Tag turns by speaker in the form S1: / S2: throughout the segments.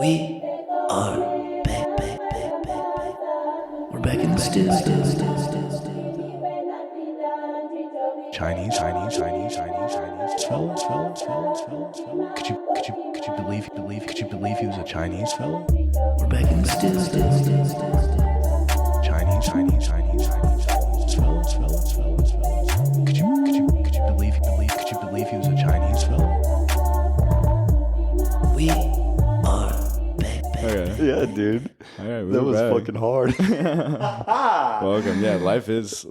S1: We are back. We're back in the studio. Chinese. Fellow. Could you believe he was a Chinese fellow? We're back in the studio. Chinese. Fellow. Could you believe he was a Chinese fellow? We are back.
S2: Okay.
S3: Yeah, dude.
S2: All right,
S3: That was
S2: back.
S3: fucking hard.
S2: Welcome. Yeah, life is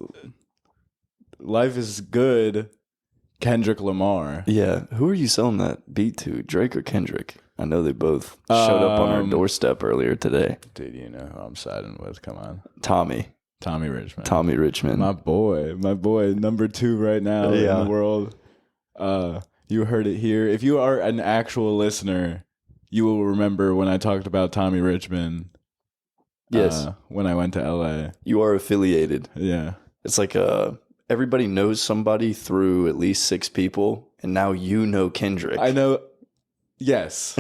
S2: good. Kendrick Lamar.
S3: Yeah. Who are you selling that beat to? Drake or Kendrick? I know they both showed up on our doorstep earlier today.
S2: Dude, you know who I'm siding with. Come on.
S3: Tommy
S2: Richman.
S3: My
S2: My boy, number 2 right now in the world. You heard it here. If you are an actual listener, you will remember when I talked about Tommy Richman.
S3: Yes.
S2: When I went to LA.
S3: You are affiliated.
S2: Yeah.
S3: It's like everybody knows somebody through at least 6 people, and now you know Kendrick.
S2: I know. Yes.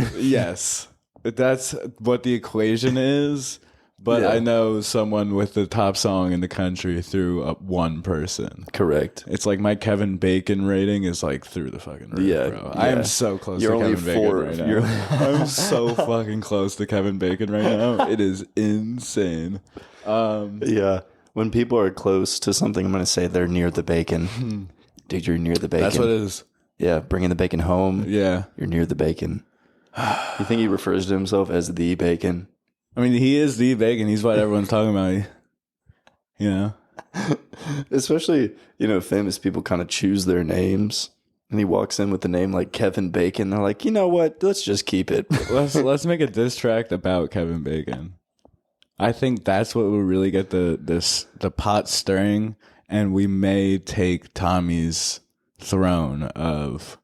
S2: That's what the equation is. But
S3: Yeah.
S2: I know someone with the top song in the country through one person.
S3: Correct.
S2: It's like my Kevin Bacon rating is like through the fucking roof, bro. I am so close
S3: You're
S2: to
S3: only
S2: Kevin
S3: 4.
S2: Bacon right now. I'm so fucking close to Kevin Bacon right now. It is insane.
S3: Yeah. When people are close to something, I'm going to say they're near the bacon. Dude, you're near the bacon.
S2: That's what it is.
S3: Yeah, bringing the bacon home.
S2: Yeah.
S3: You're near the bacon. You think he refers to himself as the bacon?
S2: I mean, he is the bacon. He's what everyone's talking about. You know?
S3: Especially, famous people kind of choose their names. And he walks in with a name like Kevin Bacon. They're like, you know what? Let's just keep it.
S2: Let's make a diss track about Kevin Bacon. I think that's what will really get the pot stirring, and we may take Tommy's throne of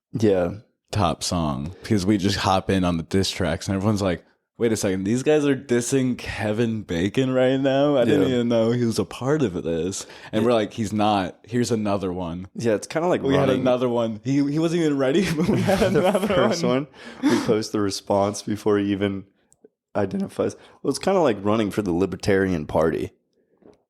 S2: top song because we just hop in on the diss tracks, and everyone's like, "Wait a second, these guys are dissing Kevin Bacon right now? I didn't even know he was a part of this." And we're like, "He's not. Here's another one."
S3: Yeah, it's kind of like
S2: we had another one. He wasn't even ready, but we had another
S3: first one. We post the response before he even identifies. Well, it's kind of like running for the Libertarian Party.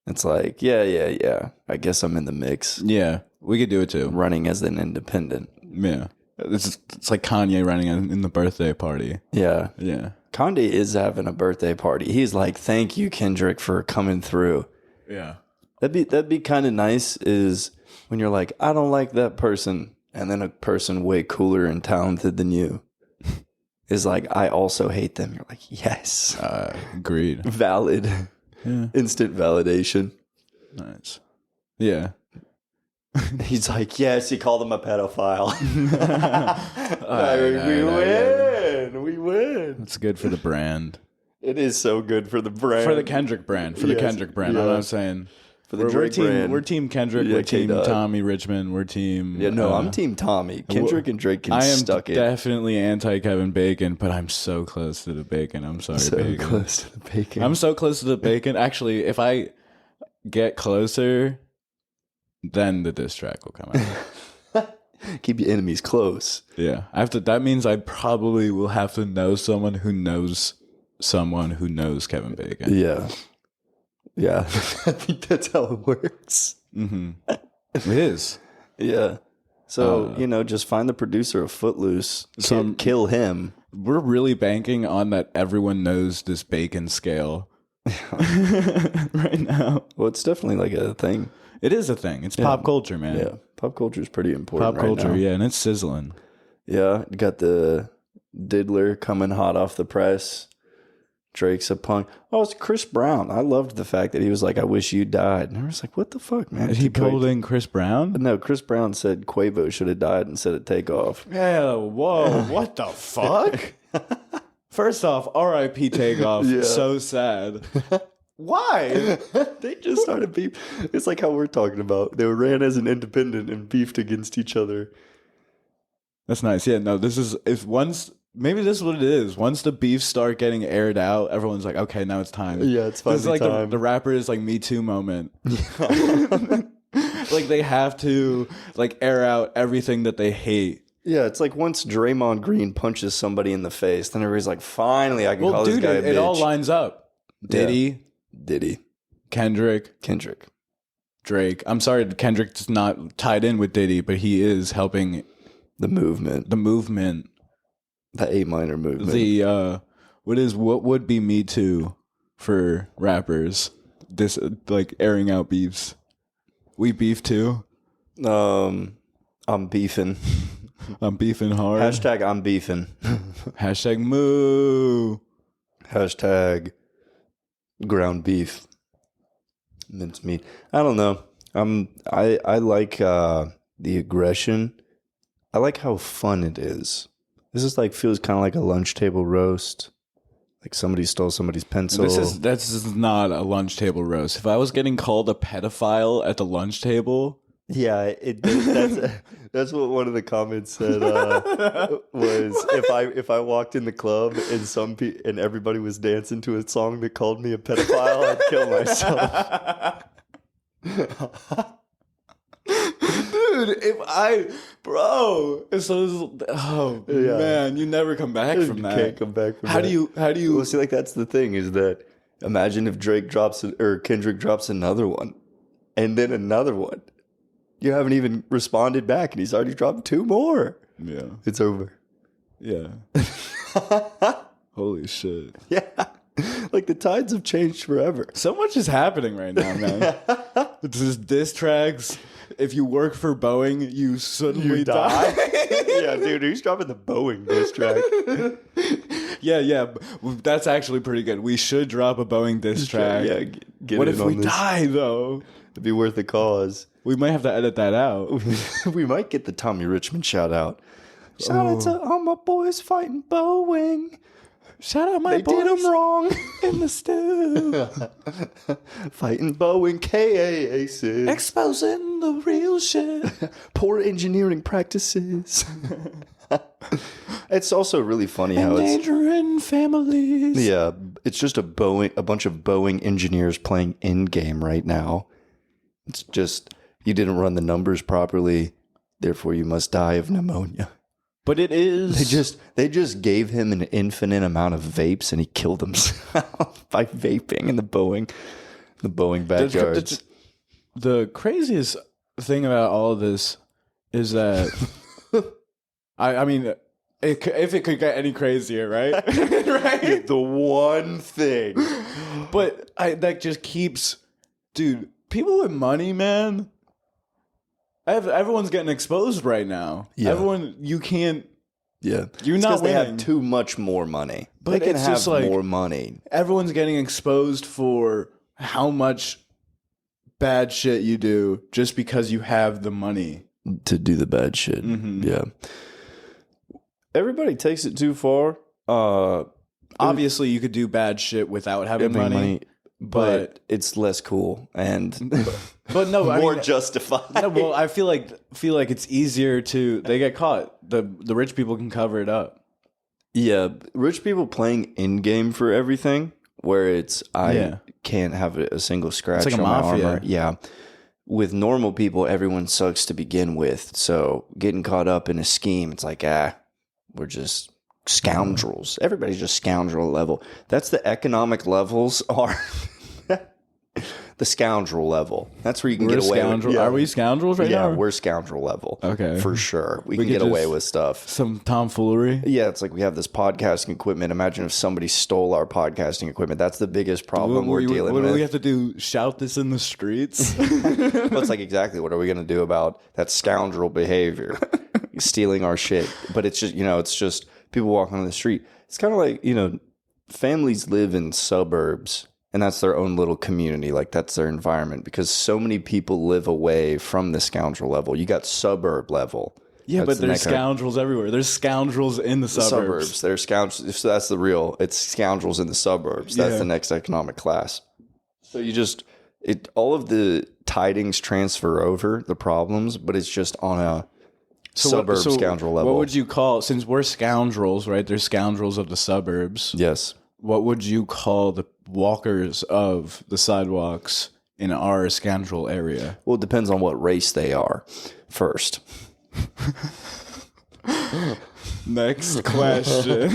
S3: It's like, yeah. I guess I'm in the mix.
S2: Yeah, we could do it too.
S3: Running as an independent.
S2: Yeah. It's like Kanye running in the birthday party.
S3: Yeah.
S2: Yeah.
S3: Kanye is having a birthday party. He's like, thank you, Kendrick, for coming through.
S2: Yeah.
S3: That'd be kind of nice is when you're like, I don't like that person. And then a person way cooler and talented than you is like, I also hate them. You're like, yes.
S2: Agreed.
S3: Valid.
S2: Yeah.
S3: Instant validation.
S2: Nice. Yeah.
S3: He's like, yes, he called him a pedophile. We win.
S2: It's good for the brand.
S3: It is so good for the brand.
S2: For the Kendrick brand. The Kendrick brand.
S3: Yeah.
S2: I'm not saying.
S3: For the Drake brand.
S2: We're team Kendrick.
S3: Yeah,
S2: we're team
S3: K-Dog.
S2: Tommy Richman. We're team.
S3: Yeah, no, I'm team Tommy. Kendrick and Drake can stuck it.
S2: I am definitely anti Kevin Bacon, but I'm so close to the bacon. I'm sorry,
S3: So
S2: bacon.
S3: close to the bacon.
S2: I'm so close to the bacon. Actually, if I get closer, then the diss track will come out.
S3: Keep your enemies close.
S2: Yeah, that means I probably will have to know someone who knows someone who knows Kevin Bacon.
S3: Yeah. Yeah. I think that's how it works.
S2: Mm-hmm. It is.
S3: Yeah. So, just find the producer of Footloose. Kill him.
S2: We're really banking on that everyone knows this bacon scale right now.
S3: Well, it's definitely like a thing.
S2: It is a thing. It's pop culture, man.
S3: Yeah. Pop culture is pretty important.
S2: Pop culture,
S3: right now.
S2: yeah, and it's sizzling.
S3: Yeah. You got the Diddler coming hot off the press. Drake's a punk. Oh, it's Chris Brown. I loved the fact that he was like, I wish you died. And I was like, what the fuck, man?
S2: Is he holding Chris Brown?
S3: No, Chris Brown said Quavo should have died instead of Takeoff.
S2: Yeah, whoa, what the fuck? First off, R.I.P. Takeoff.
S3: Yeah.
S2: So sad. Why?
S3: They just started beef. It's like how we're talking about. They ran as an independent and beefed against each other.
S2: That's nice. Yeah, no, maybe this is what it is. Once the beefs start getting aired out, everyone's like, okay, now it's time.
S3: Yeah, it's finally
S2: This is like
S3: time.
S2: the rapper is like Me Too moment. Like they have to like air out everything that they hate
S3: Yeah, it's like once Draymond Green punches somebody in the face, then everybody's like, finally, I can call this guy a bitch.
S2: It all lines up. Diddy, Kendrick, Drake. I'm sorry, Kendrick's not tied in with Diddy, but he is helping
S3: the movement. The A minor movement.
S2: What would be Me Too for rappers? This like airing out beefs. We beef too.
S3: I'm beefing.
S2: I'm beefing hard.
S3: Hashtag I'm beefing.
S2: Hashtag moo.
S3: Hashtag ground beef. Mincemeat. I don't know. I like the aggression. I like how fun it is. This is like feels kind of like a lunch table roast. Like somebody stole somebody's pencil.
S2: This is not a lunch table roast. If I was getting called a pedophile at the lunch table,
S3: yeah, that's what one of the comments said was if I walked in the club and and everybody was dancing to a song that called me a pedophile, I'd kill myself.
S2: Dude, man, you never come back from that.
S3: You can't come back from that.
S2: How do you
S3: Well, see, like that's the thing is that imagine if Drake drops or Kendrick drops another one and then another one. You haven't even responded back and he's already dropped 2 more.
S2: Yeah.
S3: It's over.
S2: Yeah. Holy shit.
S3: Yeah. Like the tides have changed forever.
S2: So much is happening right now, man. It's just diss tracks. If you work for Boeing, you suddenly die.
S3: Yeah, dude, who's dropping the Boeing diss track?
S2: Yeah. That's actually pretty good. We should drop a Boeing diss track.
S3: Yeah, get
S2: what
S3: in
S2: if
S3: on
S2: we
S3: this.
S2: die, though?
S3: It'd be worth the cause.
S2: We might have to edit that out.
S3: We might get the Tommy Richman shout out. Shout out to all my boys fighting Boeing.
S2: Shout out my
S3: They
S2: boys.
S3: did them wrong.
S2: In the stew.
S3: Fighting Boeing KAAs.
S2: Exposing the real shit.
S3: Poor engineering practices. It's also really funny how it's
S2: endangering families.
S3: yeah, it's just a bunch of Boeing engineers playing in game right now. It's just you didn't run the numbers properly, therefore you must die of pneumonia.
S2: But it is
S3: They just gave him an infinite amount of vapes and he killed himself by vaping in the Boeing backyards.
S2: The craziest thing about all of this is that I mean, if it could get any crazier, right? Right?
S3: The one thing.
S2: But that just keeps, dude, people with money, man. Everyone's getting exposed right now.
S3: Yeah.
S2: Everyone, you can't.
S3: Yeah.
S2: You're
S3: It's
S2: not
S3: 'cause they
S2: winning.
S3: have too much more money.
S2: But
S3: they can
S2: it's
S3: have
S2: just like-
S3: more money.
S2: Everyone's getting exposed for how much bad shit you do just because you have the money.
S3: To do the bad shit.
S2: Mhm.
S3: Yeah. Everybody takes it too far.
S2: Obviously, you could do bad shit without having money.
S3: but it's less cool and
S2: But no, I
S3: more
S2: mean,
S3: justified.
S2: no, well, I feel like it's easier to they get caught. The rich people can cover it up.
S3: Yeah, rich people playing in game for everything, where it's
S2: Yeah.
S3: can't have a single scratch
S2: It's like a
S3: on my
S2: mafia.
S3: armor. Yeah. With normal people, everyone sucks to begin with. So getting caught up in a scheme, it's like, we're just scoundrels. Everybody's just scoundrel level. That's the economic levels are the scoundrel level. That's where you can
S2: We're
S3: get away with.
S2: scoundrels. Are we scoundrels right
S3: Yeah,
S2: now?
S3: we're scoundrel level.
S2: Okay.
S3: For sure. We
S2: We
S3: can
S2: could
S3: get away
S2: just-
S3: with stuff.
S2: Some tomfoolery.
S3: Yeah, it's like we have this podcasting equipment. Imagine if somebody stole our podcasting equipment. That's the biggest problem we're dealing
S2: what
S3: with.
S2: do we have to do? Shout this in the streets?
S3: Well, it's like exactly what are we going to do about that scoundrel behavior, stealing our shit? But it's just it's just people walking on the street. It's kind of like families live in suburbs, and that's their own little community. Like that's their environment because so many people live away from the scoundrel level. You got suburb level.
S2: Yeah,
S3: That's
S2: but
S3: the
S2: there's
S3: next kind of-
S2: scoundrels everywhere. There's scoundrels in the suburbs.
S3: They're scoundrels. So that's the real. It's scoundrels in the suburbs. That's
S2: Yeah.
S3: the next economic class. So you just all of the tidings transfer over the problems, but it's just on a suburb scoundrel level.
S2: What would you call, since we're scoundrels, right? They're scoundrels of the suburbs.
S3: Yes.
S2: What would you call the walkers of the sidewalks in our scoundrel area?
S3: Well, it depends on what race they are first.
S2: Next question.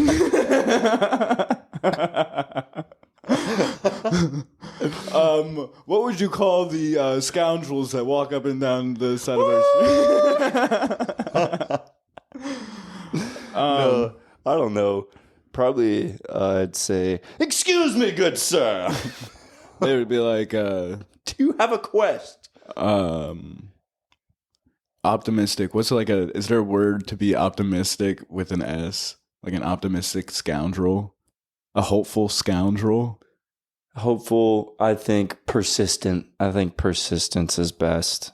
S2: What would you call the scoundrels that walk up and down the side of our street?
S3: No, I don't know. Probably, I'd say, "Excuse me, good sir.
S2: They would be like,
S3: Do you have a quest?"
S2: Optimistic. What's like a? Is there a word to be optimistic with an S? Like an optimistic scoundrel, a hopeful scoundrel.
S3: Hopeful. I think persistent. I think persistence is best.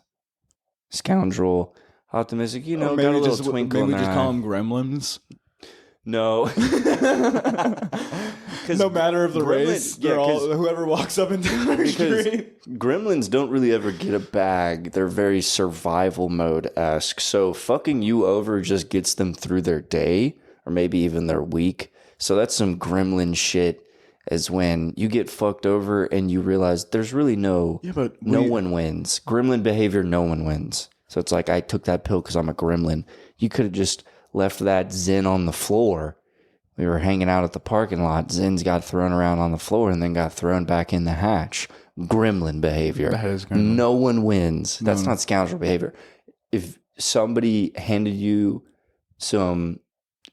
S3: Scoundrel. Optimistic. You know, got a little twinkle in
S2: Maybe
S3: their
S2: just call
S3: eye.
S2: them gremlins.
S3: No.
S2: No matter of the race, they're all whoever walks up and down our street.
S3: Gremlins don't really ever get a bag. They're very survival mode-esque. So fucking you over just gets them through their day or maybe even their week. So that's some gremlin shit, is when you get fucked over and you realize there's really no one wins. Gremlin behavior, no one wins. So it's like, I took that pill because I'm a gremlin. You could have just left that Zen on the floor. We were hanging out at the parking lot. Zins got thrown around on the floor and then got thrown back in the hatch. Gremlin behavior.
S2: That is gremlin.
S3: No one wins. That's not scoundrel behavior. If somebody handed you some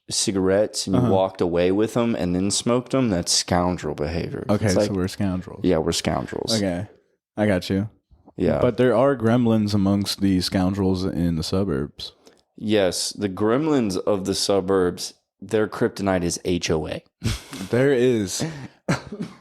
S3: cigarettes and you walked away with them and then smoked them, that's scoundrel behavior.
S2: Okay,
S3: It's like,
S2: so we're scoundrels.
S3: yeah, we're scoundrels.
S2: Okay, I got you.
S3: Yeah.
S2: But there are gremlins amongst the scoundrels in the suburbs.
S3: Yes, the gremlins of the suburbs, their kryptonite is HOA.
S2: There is.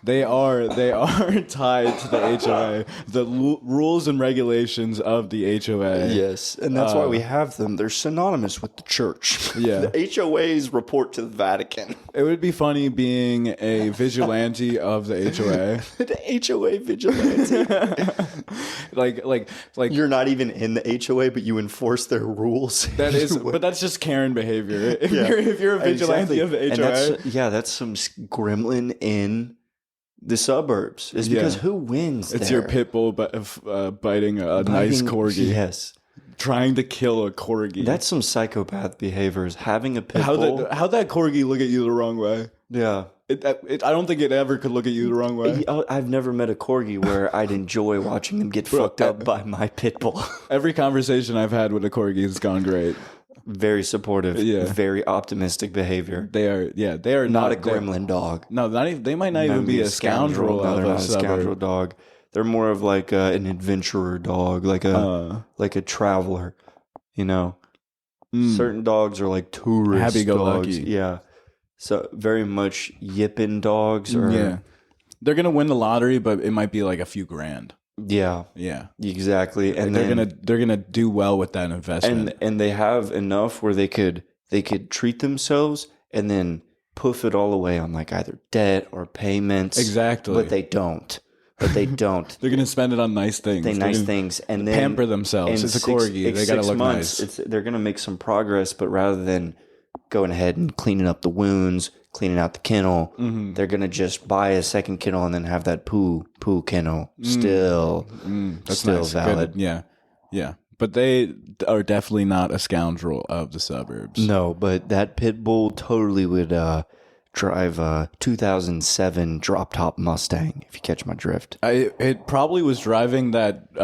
S2: They are tied to the HOA. The rules and regulations of the HOA.
S3: Yes, and that's why we have them. They're synonymous with the church.
S2: Yeah.
S3: The HOAs report to the Vatican.
S2: It would be funny being a vigilante of the HOA.
S3: The HOA vigilante.
S2: like
S3: You're not even in the HOA, but you enforce their rules.
S2: that is, but that's just Karen behavior. If you're a vigilante of the HOA,
S3: and that's some gremlin in the suburbs. It's because who wins?
S2: it's
S3: there?
S2: your pit bull biting a nice corgi.
S3: Yes.
S2: Trying to kill a corgi.
S3: That's some psychopath behaviors. Having a pit bull.
S2: How that corgi look at you the wrong way?
S3: Yeah.
S2: I don't think it ever could look at you the wrong way.
S3: I've never met a corgi where I'd enjoy watching them get fucked up by my pit bull.
S2: Every conversation I've had with a corgi has gone great.
S3: Very supportive.
S2: Yeah.
S3: Very optimistic behavior.
S2: They are
S3: Not a gremlin dog.
S2: No, they might not even be a scoundrel.
S3: No,
S2: of
S3: they're
S2: a
S3: not a
S2: suburb.
S3: scoundrel dog. They're more of like an adventurer dog, like a traveler. You know, certain dogs are like tourist
S2: Happy-go-lucky.
S3: dogs. Yeah, so very much yipping dogs. Or
S2: Yeah, they're gonna win the lottery, but it might be like a few grand.
S3: yeah,
S2: Yeah,
S3: exactly. And
S2: they're gonna do well with that investment.
S3: and they have enough where they could treat themselves and then poof it all away on like either debt or payments.
S2: Exactly.
S3: But they don't.
S2: They're gonna spend it on nice things.
S3: Things, and then
S2: pamper themselves. It's a corgi. They gotta look nice.
S3: They're gonna make some progress, but rather than going ahead and cleaning up the wounds, cleaning out the kennel, they're gonna just buy a second kennel and then have that poo kennel still
S2: That's
S3: still
S2: nice.
S3: valid.
S2: Good. Yeah. But they are definitely not a scoundrel of the suburbs.
S3: No, but that pit bull totally would drive a 2007 drop top Mustang, if you catch my drift.
S2: It probably was driving that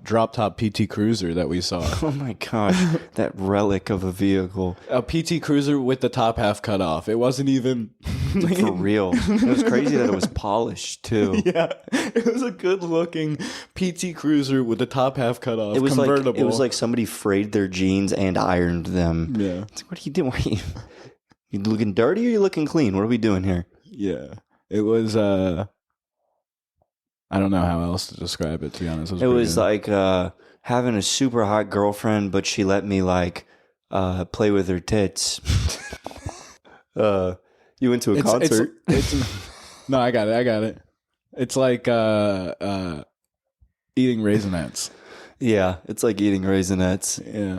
S2: drop top PT Cruiser that we saw.
S3: Oh my gosh, that relic of a vehicle.
S2: A PT Cruiser with the top half cut off. It wasn't even
S3: For real. It was crazy that it was polished too.
S2: Yeah, it was a good looking PT Cruiser with the top half cut off.
S3: It was
S2: convertible.
S3: like it was like somebody frayed their jeans and ironed them.
S2: Yeah.
S3: It's like, what are you doing? You looking dirty or you looking clean? What are we doing here?
S2: Yeah. It was I don't know how else to describe it, to be honest.
S3: It was like having a super hot girlfriend, but she let me like play with her tits. You went to a concert.
S2: No, I got it. It's like eating Raisinets.
S3: Yeah, it's like eating Raisinets.
S2: Yeah.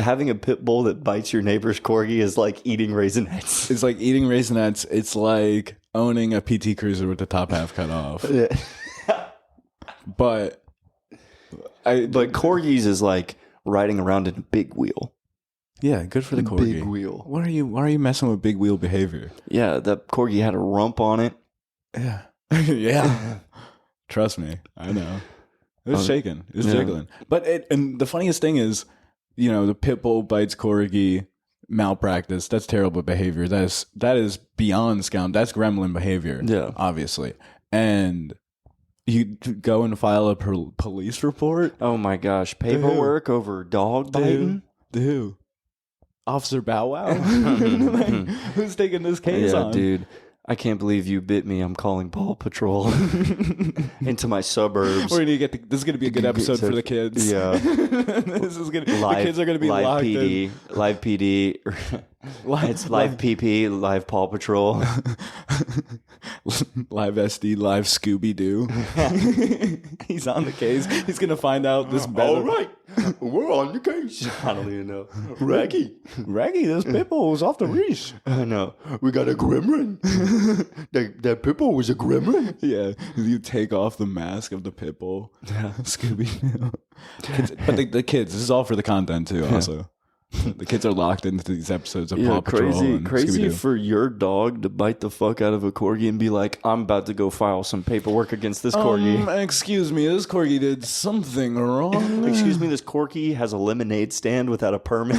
S3: Having a pit bull that bites your neighbor's corgi is like eating Raisinets.
S2: It's like eating Raisinets. It's like owning a PT Cruiser with the top half cut off.
S3: Yeah.
S2: But
S3: But corgis is like riding around in a big wheel.
S2: Yeah, good for the corgi.
S3: Big wheel.
S2: Why are you messing with big wheel behavior?
S3: Yeah, that corgi had a rump on it.
S2: Yeah. Yeah. Trust me. I know. It was shaking. It was jiggling. But and the funniest thing is, the pit bull bites corgi, malpractice. That's terrible behavior. That is beyond scoundrel. That's gremlin behavior.
S3: Yeah.
S2: Obviously. And you go and file a police report?
S3: Oh my gosh. Paperwork over dog biting?
S2: Who? Officer Bow Wow? Who's taking this case on?
S3: Dude. I can't believe you bit me. I'm calling Paw Patrol into my suburbs.
S2: We're gonna this is gonna be a good episode for the kids.
S3: Yeah,
S2: this is gonna. The kids are gonna be
S3: live
S2: locked
S3: PD,
S2: in.
S3: live PD. It's live PP, live Paw Patrol,
S2: live SD, live Scooby Doo. He's on the case. He's gonna find out this.
S3: All right, we're on the case. I don't even know. Raggy,
S2: this pit bull was off the leash.
S3: I know. We got a gremlin. that pit bull was a gremlin.
S2: Yeah, you take off the mask of the pit bull. Yeah, Scooby Doo. But the kids. This is all for the content too. Also. The kids are locked into these episodes of Paw Patrol and
S3: crazy
S2: Scooby-Doo.
S3: for your dog to bite the fuck out of a corgi and be like, I'm about to go file some paperwork against this corgi.
S2: Excuse me, this corgi did something wrong.
S3: Excuse me, this corgi has a lemonade stand without a permit.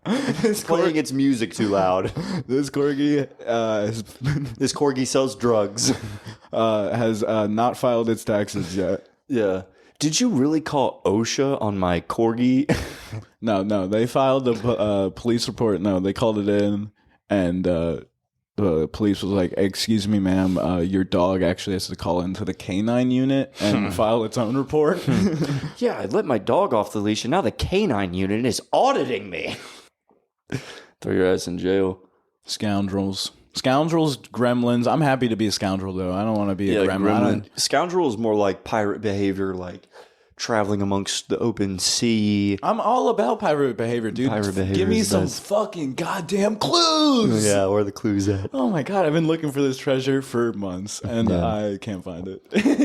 S3: It's playing its music too loud.
S2: This corgi
S3: This corgi sells drugs.
S2: has not filed its taxes yet.
S3: Yeah. Did you really call OSHA on my corgi?
S2: No. They filed a police report. No, they called it in, and the police was like, "Excuse me, ma'am, your dog actually has to call into the canine unit and file its own report."
S3: Yeah, I let my dog off the leash, and now the canine unit is auditing me. Throw your ass in jail.
S2: Scoundrels, gremlins. I'm happy to be a scoundrel, though. I don't want to be a gremlin.
S3: Scoundrel is more like pirate behavior, like traveling amongst the open sea.
S2: I'm all about pirate behavior, dude. Give me some fucking goddamn clues.
S3: Yeah, where are the clues at?
S2: Oh my god, I've been looking for this treasure for months, and I can't find it.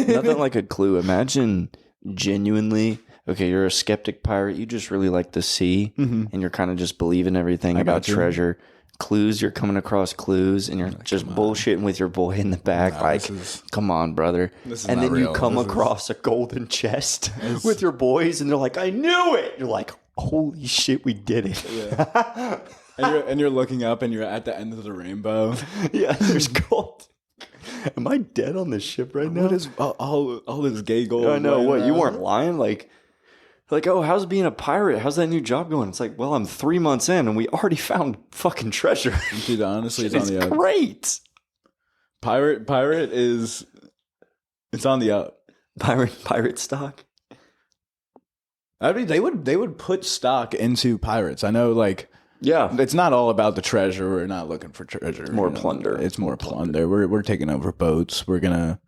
S3: Nothing like a clue. Imagine genuinely, okay, you're a skeptic pirate. You just really like the sea, and you're kind of just believing everything about treasure. Clues, you're coming across clues, and you're just bullshitting with your boy in the back. Come on, brother. And then you come across a golden chest with your boys, and they're like, I knew it. You're like, holy shit, we did it.
S2: Yeah. and you're looking up, and you're at the end of the rainbow.
S3: Yeah, there's gold. Am I dead on this ship right now?
S2: What is all this gay gold?
S3: I know. What, you weren't lying? Like, oh, how's being a pirate? How's that new job going? It's like, well, I'm 3 months in and we already found fucking treasure.
S2: Dude, honestly, it's on the up.
S3: Great.
S2: Pirate is, it's on the up.
S3: Pirate stock.
S2: I mean, they would put stock into pirates. I know, like,
S3: yeah,
S2: it's not all about the treasure. We're not looking for treasure.
S3: More plunder.
S2: It's more plunder. We're taking over boats. We're gonna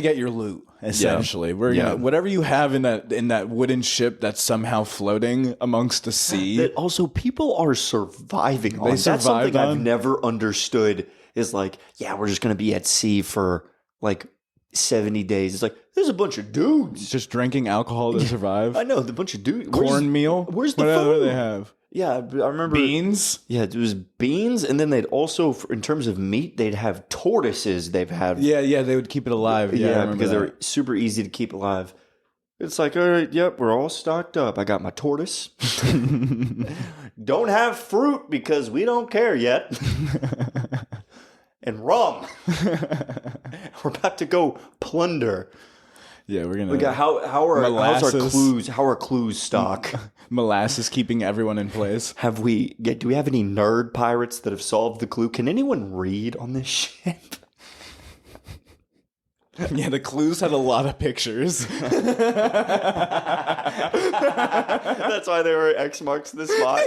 S2: get your loot, essentially. We're gonna whatever you have in that wooden ship that's somehow floating amongst the sea.
S3: That also people are surviving on. That's something I've never understood. Is like, yeah, we're just gonna be at sea for like 70 days. It's like there's a bunch of dudes
S2: just drinking alcohol to survive.
S3: I know, the bunch of dudes.
S2: Cornmeal.
S3: Where's the food?
S2: What do they have?
S3: Yeah, I remember
S2: beans.
S3: Yeah, it was beans, and then they'd also, in terms of meat, they'd have tortoises. They've had
S2: they would keep it alive. Yeah,
S3: because they're super easy to keep alive. It's like, all right, yep, we're all stocked up. I got my tortoise. Don't have fruit because we don't care yet. And rum. We're about to go plunder.
S2: Yeah, we're gonna.
S3: We got how's our clues? How are clues stock?
S2: Molasses keeping everyone in place.
S3: Do we have any nerd pirates that have solved the clue? Can anyone read on this ship?
S2: Yeah, the clues had a lot of pictures.
S3: That's why they were X marks the spot.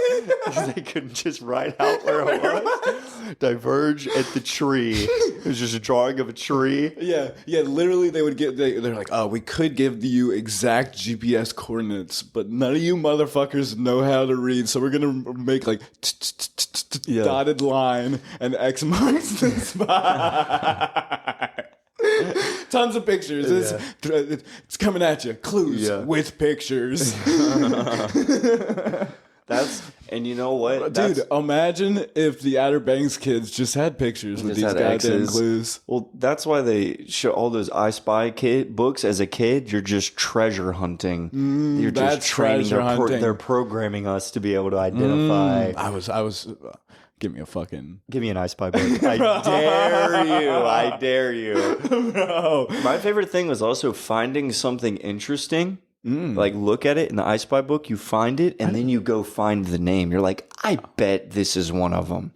S3: Because they couldn't just write out where it was. Diverge at the tree. It was just a drawing of a tree.
S2: Yeah. Literally, they're like, oh, we could give you exact GPS coordinates, but none of you motherfuckers know how to read, so we're gonna make like dotted line and X marks the spot. Tons of pictures. It's coming at you. Clues with pictures.
S3: And you know what?
S2: Dude, imagine if the Outer Banks kids just had pictures with these goddamn clues.
S3: Well, that's why they show all those I Spy books. As a kid, you're just treasure hunting. You're just training. They're programming us to be able to identify.
S2: I was. Give me
S3: an I Spy book. I dare you.
S2: Bro.
S3: My favorite thing was also finding something interesting. Like, look at it in the I Spy book, you find it, and then you go find the name. You're like, I bet this is one of them.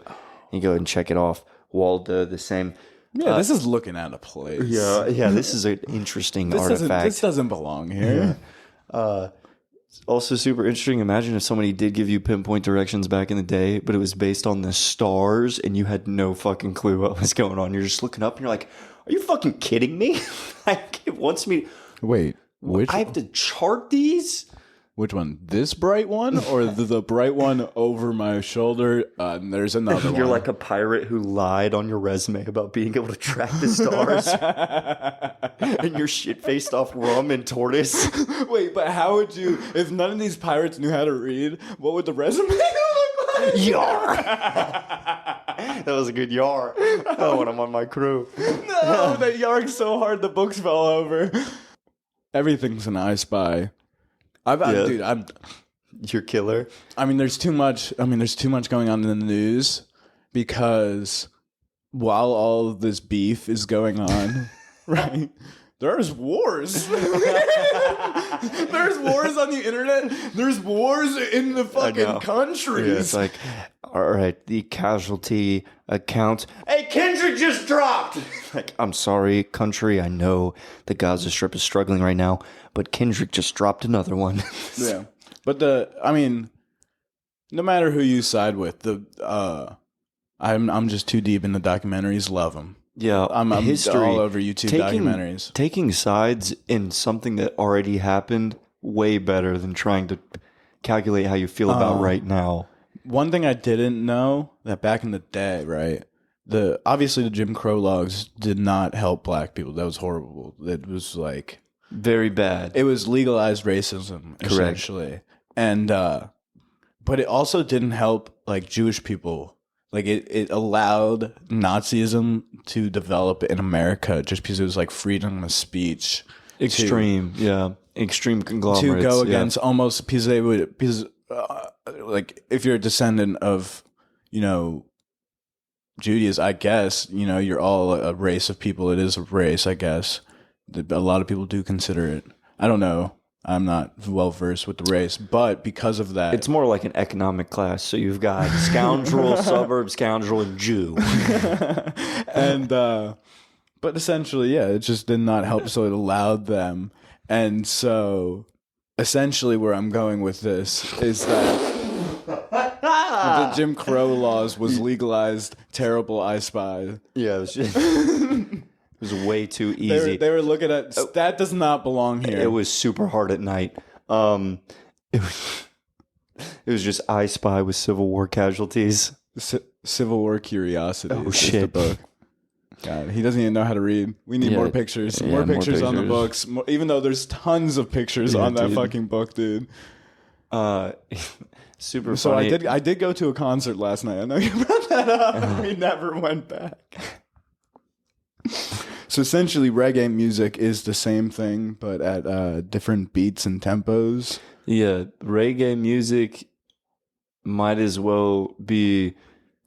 S3: You go and check it off. Waldo, the same.
S2: Yeah, this is looking at a place.
S3: Yeah, this is an interesting artifact.
S2: This doesn't belong here.
S3: Also super interesting. Imagine if somebody did give you pinpoint directions back in the day, but it was based on the stars, and you had no fucking clue what was going on. You're just looking up, and you're like, are you fucking kidding me? Like, it wants me...
S2: Wait.
S3: I have to chart these?
S2: Which one? This bright one or the bright one over my shoulder? There's another one.
S3: You're like a pirate who lied on your resume about being able to track the stars. And you're shit-faced off rum and tortoise.
S2: Wait, but how would you... If none of these pirates knew how to read, what would the resume look like?
S3: Yar! That was a good yar. Oh, when I'm on my crew.
S2: No, that yar's so hard the books fell over. Everything's an I Spy. Dude,
S3: You're killer.
S2: I mean, there's too much going on in the news because while all of this beef is going on, right? There's wars. There's wars on the internet. There's wars in the fucking countries.
S3: Yeah, it's like, all right, the casualty account. Hey, Kendrick just dropped. Like, I'm sorry, country. I know the Gaza Strip is struggling right now, but Kendrick just dropped another one.
S2: Yeah, but no matter who you side with, I'm just too deep in the documentaries. Love them.
S3: Yeah,
S2: I'm all over YouTube documentaries.
S3: Taking sides in something that already happened way better than trying to calculate how you feel about right now.
S2: One thing I didn't know that back in the day, right? Obviously the Jim Crow laws did not help black people. That was horrible. It was like
S3: very bad.
S2: It was legalized racism, essentially. And but it also didn't help like Jewish people. Like it allowed Nazism to develop in America just because it was like freedom of speech.
S3: Extreme conglomerates.
S2: To go against almost because like if you're a descendant of, Judaism, I guess, you're all a race of people. It is a race, I guess. A lot of people do consider it. I don't know. I'm not well versed with the race, but because of that,
S3: it's more like an economic class. So you've got scoundrel, suburb, scoundrel, and Jew,
S2: and but essentially, yeah, it just did not help. So it allowed them, and so essentially, where I'm going with this is that the Jim Crow laws was legalized. Terrible, I Spy.
S3: Yeah, it was just. It was way too easy.
S2: They were looking at that does not belong here.
S3: It was super hard at night. It was just I Spy with Civil War casualties.
S2: Civil War Curiosity.
S3: Oh shit!
S2: The book. God, he doesn't even know how to read. We need more pictures. More pictures on the books. Even though there's tons of pictures on that fucking book, dude.
S3: Super.
S2: So
S3: funny.
S2: I did go to a concert last night. I know you brought that up. We never went back. So essentially, reggae music is the same thing, but at different beats and tempos.
S3: Yeah, reggae music might as well be.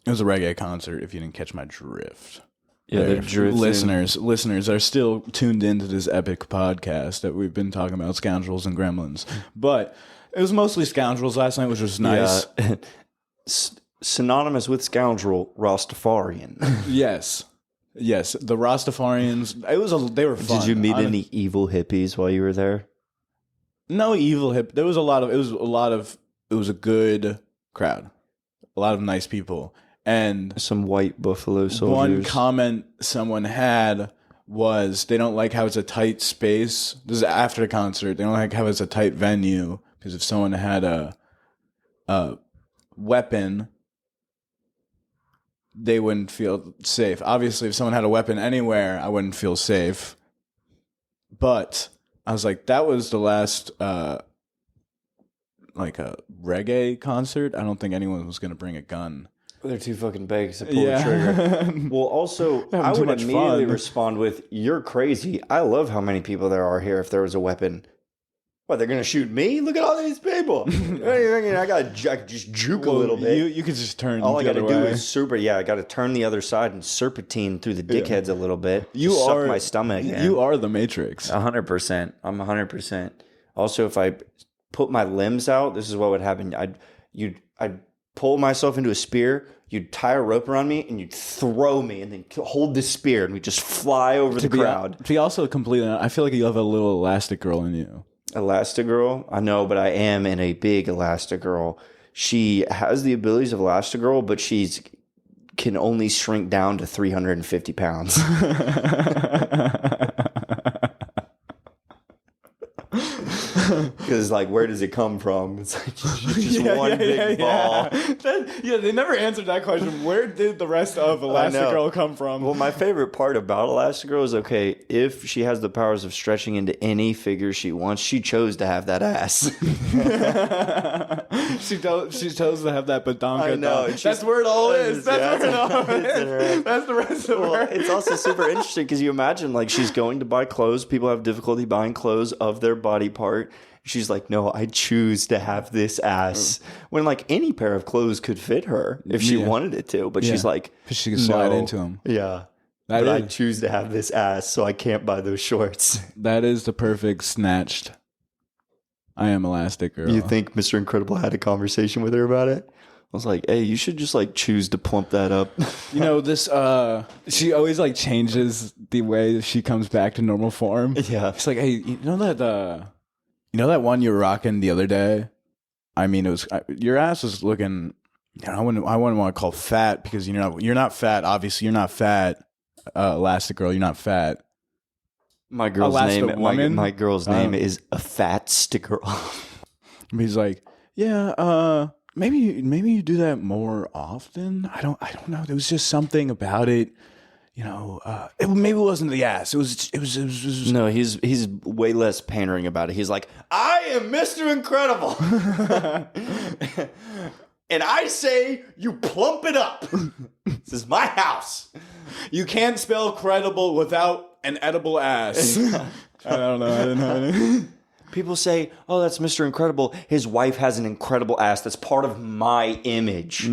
S2: It was a reggae concert. If you didn't catch my drift,
S3: yeah, the drift.
S2: Listeners are still tuned into this epic podcast that we've been talking about, Scoundrels and Gremlins. But it was mostly Scoundrels last night, which was nice.
S3: Yeah. Synonymous with scoundrel, Rastafarian.
S2: Yes, the Rastafarians. They were fun.
S3: Did you meet any evil hippies while you were there?
S2: No evil hip. There was a lot of. It was a good crowd, a lot of nice people, and
S3: some white buffalo soldiers.
S2: One comment someone had was they don't like how it's a tight space. This is after the concert. They don't like how it's a tight venue because if someone had a weapon, they wouldn't feel safe. Obviously, if someone had a weapon anywhere, I wouldn't feel safe. But I was like, that was the last like a reggae concert. I don't think anyone was gonna bring a gun.
S3: They're too fucking big to pull the trigger. Well, also, I would immediately respond with, "You're crazy. I love how many people there are here if there was a weapon. What, they're going to shoot me? Look at all these people. I got to just juke a little bit.
S2: You could just turn
S3: all I got to do
S2: is
S3: I got to turn the other side and serpentine through the dickheads a little bit. Suck my stomach.
S2: You are the Matrix.
S3: 100%. I'm 100%. Also, if I put my limbs out, this is what would happen. I'd pull myself into a spear, you'd tie a rope around me, and you'd throw me, and then hold the spear, and we'd just fly over the crowd.
S2: To be also completely, I feel like you have a little Elastigirl in you.
S3: Elastigirl? I know, but I am in a big Elastigirl. She has the abilities of Elastigirl, but she's can only shrink down to 350 pounds. Because, like, where does it come from? It's like just one big ball.
S2: They never answered that question. Where did the rest of Elastigirl come from?
S3: Well, my favorite part about Elastigirl is, okay, if she has the powers of stretching into any figure she wants, she chose to have that ass.
S2: She chose to have that badonka.
S3: I know.
S2: That's where it all is. That's where it all is. That's the rest of her.
S3: It's also super interesting because you imagine, like, she's going to buy clothes. People have difficulty buying clothes of their body part. She's like, no, I choose to have this ass. When, like, any pair of clothes could fit her if she wanted it to. But she's like,
S2: she could slide into them.
S3: Yeah. But I choose to have this ass, so I can't buy those shorts.
S2: That is the perfect snatched. I am Elastigirl.
S3: You think Mr. Incredible had a conversation with her about it? I was like, hey, you should just, like, choose to plump that up.
S2: You know, this, she always, like, changes the way she comes back to normal form.
S3: Yeah.
S2: It's like, hey, you know that one you were rocking the other day? I mean, it was, your ass was looking, I wouldn't want to call fat because you're not fat. Obviously, you're not fat. Elastigirl, you're not fat.
S3: My girl's name is a fat sticker.
S2: He's like, yeah, maybe you do that more often. I don't know. There was just something about it. You know, maybe it wasn't the ass. It was.
S3: No, he's way less pandering about it. He's like, I am Mr. Incredible, and I say you plump it up. This is my house.
S2: You can't spell credible without an edible ass. I don't know. I didn't have any.
S3: People say, oh, that's Mr. Incredible. His wife has an incredible ass. That's part of my image.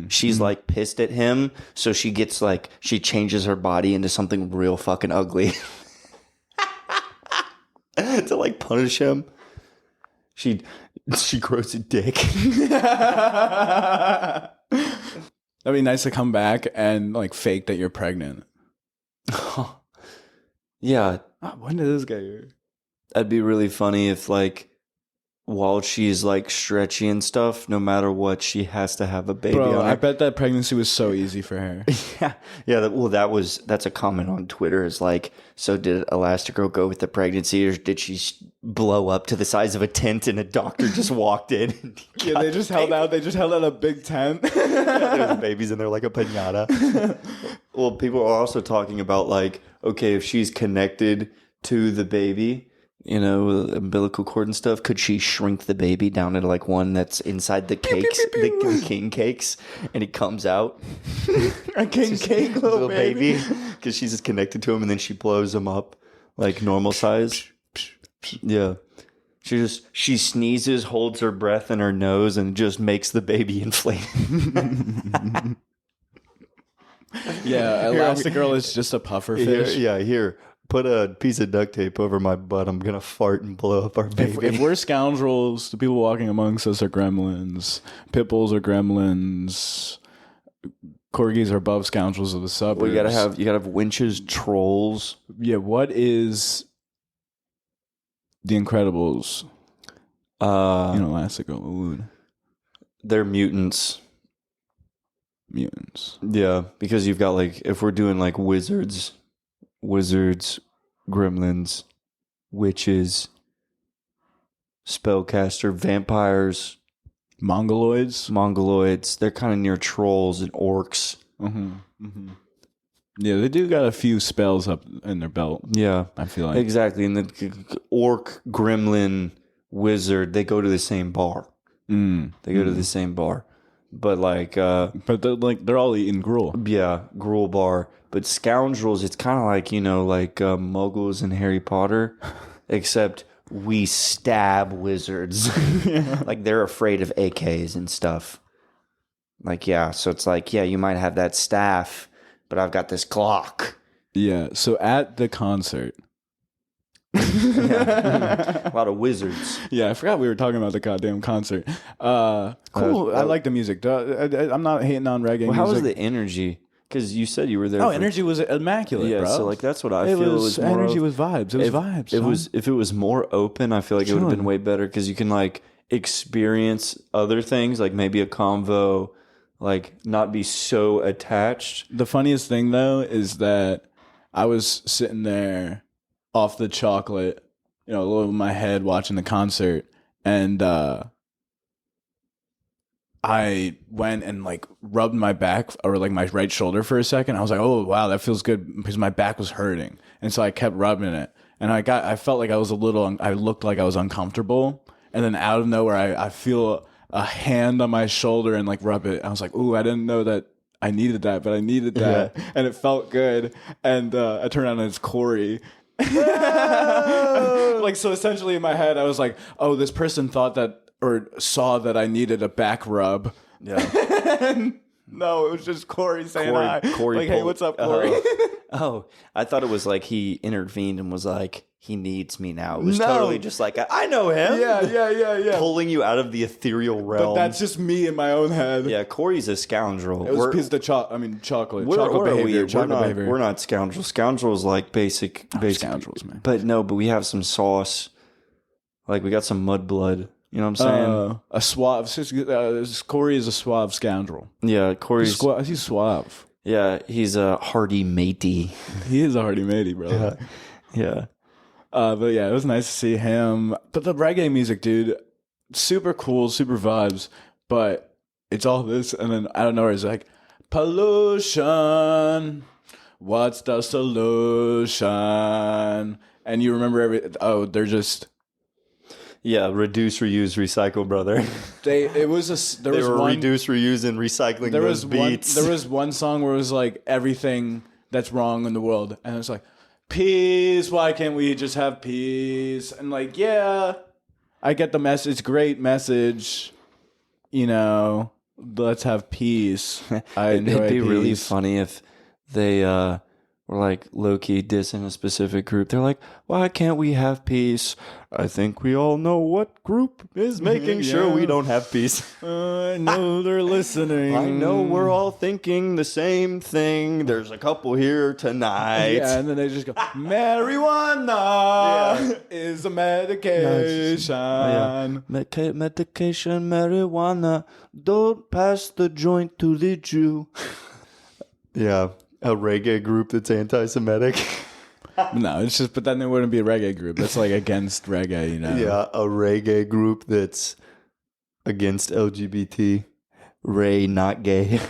S3: She's like pissed at him. So she gets like, she changes her body into something real fucking ugly. To like punish him. She grows a dick.
S2: That'd be nice to come back and like fake that you're pregnant.
S3: Yeah.
S2: When did this get here?
S3: That'd be really funny if, like, while she's, like, stretchy and stuff, no matter what, she has to have a baby on her.
S2: I bet that pregnancy was so easy for her.
S3: Yeah. Well, that's a comment on Twitter. Is like, so did Elastigirl go with the pregnancy, or did she blow up to the size of a tent and a doctor just walked in?
S2: Yeah, they just held out a big tent.
S3: There's babies in there like a piñata. Well, people are also talking about, like, okay, if she's connected to the baby, you know, umbilical cord and stuff, could she shrink the baby down into like one that's inside the cakes, the king cakes, and he comes out?
S2: A king cake little baby.
S3: Because she's just connected to him, and then she blows him up like normal size. Yeah. She sneezes, holds her breath in her nose, and just makes the baby inflate.
S2: Yeah, Elastigirl is just a puffer fish.
S3: Here. Put a piece of duct tape over my butt. I'm going to fart and blow up our baby.
S2: If we're scoundrels, the people walking amongst us are gremlins. Pit bulls are gremlins. Corgis are above scoundrels of the suburbs.
S3: Well, you gotta have winches, trolls.
S2: Yeah, what is the Incredibles? Elastigirl.
S3: They're mutants. Yeah, because you've got like, if we're doing like wizards, gremlins, witches, spellcaster, vampires,
S2: mongoloids.
S3: They're kind of near trolls and orcs.
S2: Yeah, they do got a few spells up in their belt.
S3: Yeah,
S2: I feel like.
S3: exactly. And the orc, gremlin, wizard, they go to the same bar. They go to the same bar, but like,
S2: But they're all eating gruel.
S3: yeah, gruel bar. But scoundrels, it's kind of like like muggles in Harry Potter, except we stab wizards. Like they're afraid of AKs and stuff. Like so it's like you might have that staff, but I've got this Glock.
S2: Yeah. So at the concert.
S3: A lot of wizards.
S2: Yeah, I forgot we were talking about the goddamn concert. Cool. I like the music. I'm not hating on reggae
S3: Well, how was
S2: music.
S3: the energy? Because you said you were there.
S2: Oh, energy was immaculate,
S3: yeah,
S2: bro.
S3: so like that's what I
S2: it
S3: feel.
S2: was
S3: more
S2: energy
S3: of,
S2: was vibes. It was vibes.
S3: It was if it was more open, I feel like it would have been way better because you can like experience other things, like maybe a convo, like not be so attached.
S2: The funniest thing though is that I was sitting there off the chocolate, a little in my head watching the concert, and I went and like rubbed my back or like my right shoulder for a second. I was like, oh wow, that feels good because my back was hurting, and so I kept rubbing it, and I felt like I was I looked like I was uncomfortable, and then out of nowhere I feel a hand on my shoulder and like rub it. I was like, ooh, I didn't know that I needed that, but I needed that, and it felt good. And I turned on and it's Corey. Like, so essentially in my head I was like, oh, this person thought that or saw that I needed a back rub.
S3: Yeah.
S2: No, it was just Corey saying hi.
S3: Corey
S2: like, hey, what's up, Corey?
S3: Oh, I thought it was like he intervened and was like, he needs me now. It was
S2: No.
S3: totally just like, I know him.
S2: Yeah.
S3: Pulling you out of the ethereal realm.
S2: But that's just me in my own head.
S3: Yeah, Corey's a scoundrel.
S2: It was a piece of chocolate.
S3: Where
S2: Chocolate
S3: are
S2: behavior.
S3: we?
S2: Chocolate behavior.
S3: We're not scoundrels. Scoundrels like basic.
S2: Scoundrels, man.
S3: But we have some sauce. Like we got some mud blood. You know what I'm saying?
S2: A suave. Corey is a suave scoundrel.
S3: Yeah, Corey's.
S2: He's suave.
S3: Yeah, he's a hardy matey.
S2: He is a hardy matey, bro.
S3: Yeah.
S2: But yeah, it was nice to see him. But the reggae music, dude, super cool, super vibes. But it's all this, and then I don't know. It's like pollution. What's the solution? And you remember they're just.
S3: Yeah, reduce, reuse, recycle, brother.
S2: They were
S3: reduce, reuse, and recycling those beats.
S2: There was one song where it was like everything that's wrong in the world, and it's like peace. Why can't we just have peace? And like, yeah, I get the message. Great message. Let's have peace.
S3: It'd be really funny if they were like low-key dissing a specific group. They're like, why can't we have peace? I think we all know what group is making sure we don't have peace.
S2: I know they're listening.
S3: I know we're all thinking the same thing. There's a couple here tonight.
S2: Yeah, and then they just go, marijuana is a medication.
S3: Medication, marijuana. Don't pass the joint to the Jew. Yeah. A reggae group that's anti-Semitic.
S2: No, it's just, but then it wouldn't be a reggae group. That's like against reggae,
S3: Yeah, a reggae group that's against LGBT. Ray, not gay.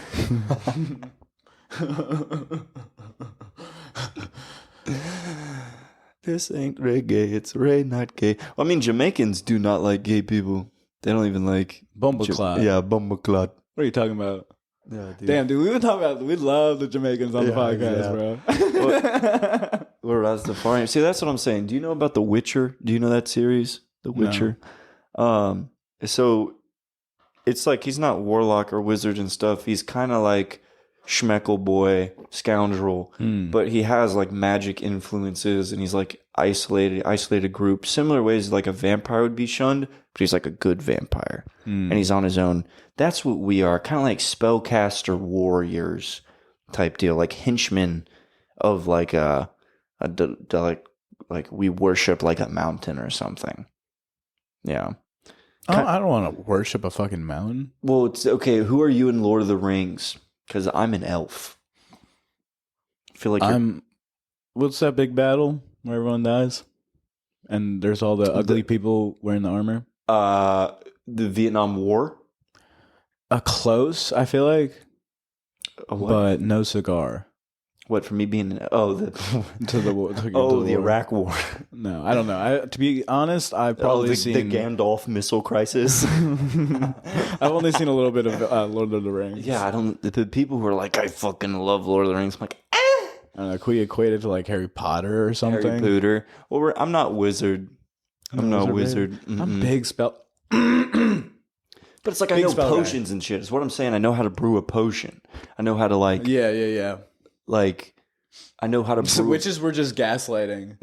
S3: This ain't reggae, it's Ray, not gay. Well, I mean, Jamaicans do not like gay people. They don't even like...
S2: Bumbleclot.
S3: Yeah, bumbleclot.
S2: What are you talking about?
S3: Yeah, dude.
S2: Damn, dude, we love the Jamaicans on the podcast, bro.
S3: Well, that's the funny. See, that's what I'm saying. Do you know about The Witcher? Do you know that series, The Witcher? No. So it's like he's not warlock or wizard and stuff. He's kind of like Schmeckle boy, scoundrel, but he has like magic influences, and he's like isolated group. Similar ways like a vampire would be shunned, but he's like a good vampire, and he's on his own. That's what we are, kind of like spellcaster warriors type deal, like henchmen of like like we worship like a mountain or something. Yeah.
S2: I don't want to worship a fucking mountain.
S3: Well, it's okay. Who are you in Lord of the Rings? Because I'm an elf. I feel like
S2: what's that big battle where everyone dies? And there's all the ugly people wearing the armor?
S3: The Vietnam War?
S2: Close, I feel like.
S3: What?
S2: But no cigar.
S3: What, for me being the
S2: the
S3: Iraq War.
S2: No, I don't know. To be honest, I've probably
S3: the
S2: seen
S3: Gandalf missile crisis.
S2: I've only seen a little bit of Lord of the Rings.
S3: Yeah, I don't. The people who are like, I fucking love Lord of the Rings. I'm like,
S2: I don't know. Could we equate it to like Harry Potter or something?
S3: Harry Potter. Well, I'm not wizard. I'm not wizard.
S2: I'm big spell.
S3: But it's like I
S2: Big
S3: know
S2: spell
S3: potions and shit. Is what I'm saying. I know how to brew a potion. I know how to like.
S2: Yeah.
S3: Like, I know how to brew.
S2: Witches were just gaslighting.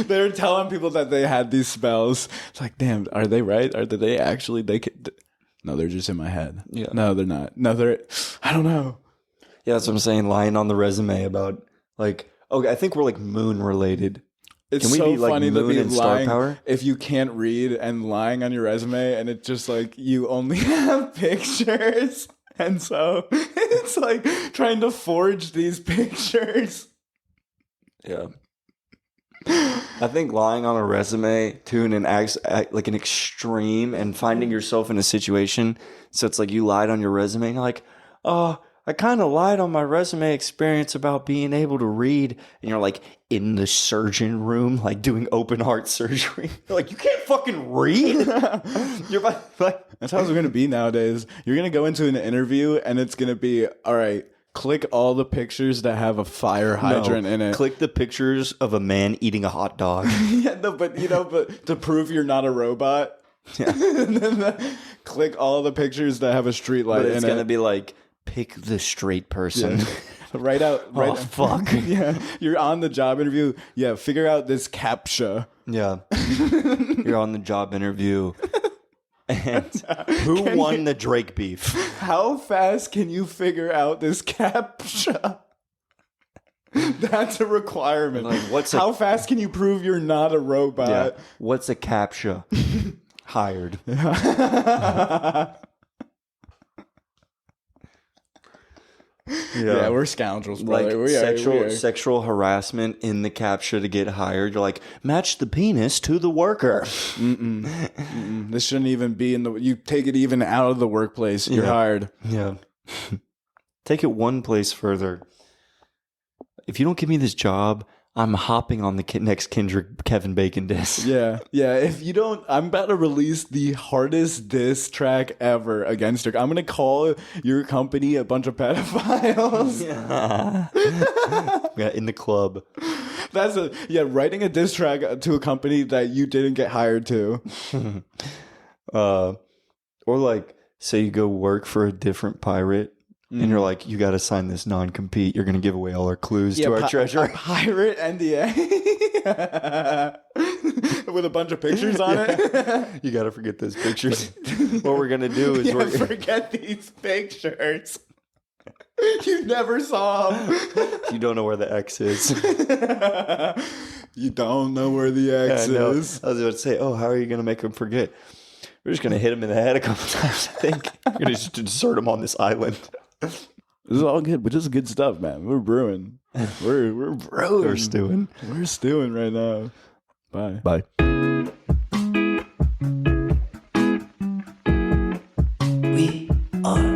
S2: They were telling people that they had these spells. It's like, damn, are they right? Are they actually? No, they're just in my head.
S3: Yeah.
S2: No, they're not. No, I don't know.
S3: Yeah, that's what I'm saying. Lying on the resume about like. Okay, I think we're like moon related.
S2: It's
S3: Can we
S2: so
S3: be like
S2: funny to
S3: moon
S2: be
S3: and star
S2: lying
S3: power?
S2: if you can't read and lying on your resume, and it's just like you only have pictures, and so it's like trying to forge these pictures.
S3: Yeah. I think lying on a resume to like an extreme and finding yourself in a situation. So it's like you lied on your resume and you're like, oh, I kind of lied on my resume experience about being able to read. And you're like in the surgeon room, like doing open heart surgery. You're like, you can't fucking read. You're like,
S2: That's how it's going to be nowadays. You're going to go into an interview and it's going to be, all right, click all the pictures that have a fire hydrant in it.
S3: Click the pictures of a man eating a hot dog.
S2: Yeah, no, but to prove you're not a robot.
S3: Yeah.
S2: And then click all the pictures that have a street light
S3: But
S2: in
S3: it's
S2: it.
S3: going to be like, pick the straight person.
S2: Yeah. Right.
S3: Oh, fuck.
S2: Yeah, you're on the job interview. Yeah, figure out this CAPTCHA.
S3: Yeah. You're on the job interview. And who won the Drake beef?
S2: How fast can you figure out this CAPTCHA? That's a requirement.
S3: Like,
S2: how fast can you prove you're not a robot?
S3: Yeah. What's a CAPTCHA? Hired.
S2: Yeah, we're scoundrels, brother.
S3: Like sexual harassment in the CAPTCHA to get hired. You're like, match the penis to the worker.
S2: This shouldn't even be in the. You take it even out of the workplace. You're hired.
S3: Yeah. Take it one place further. If you don't give me this job, I'm hopping on the next Kendrick Kevin Bacon diss.
S2: Yeah. If you don't, I'm about to release the hardest diss track ever against her. I'm gonna call your company a bunch of pedophiles.
S3: Yeah, in the club.
S2: Writing a diss track to a company that you didn't get hired to.
S3: Or like, say you go work for a different pirate. And you're like, you got to sign this non-compete. You're going to give away all our clues to our treasure.
S2: A pirate NDA with a bunch of pictures on it.
S3: You got to forget those pictures. What we're going to do is
S2: forget these pictures. You never saw them.
S3: You don't know where the X is.
S2: You don't know where the X is.
S3: I was about to say, how are you going to make them forget? We're just going to hit him in the head a couple times, I think. We're going to just insert him on this island.
S2: This is all good, but this is good stuff, man. We're brewing. We're brewing.
S3: We're stewing.
S2: We're stewing right now. Bye.
S3: Bye.
S1: We are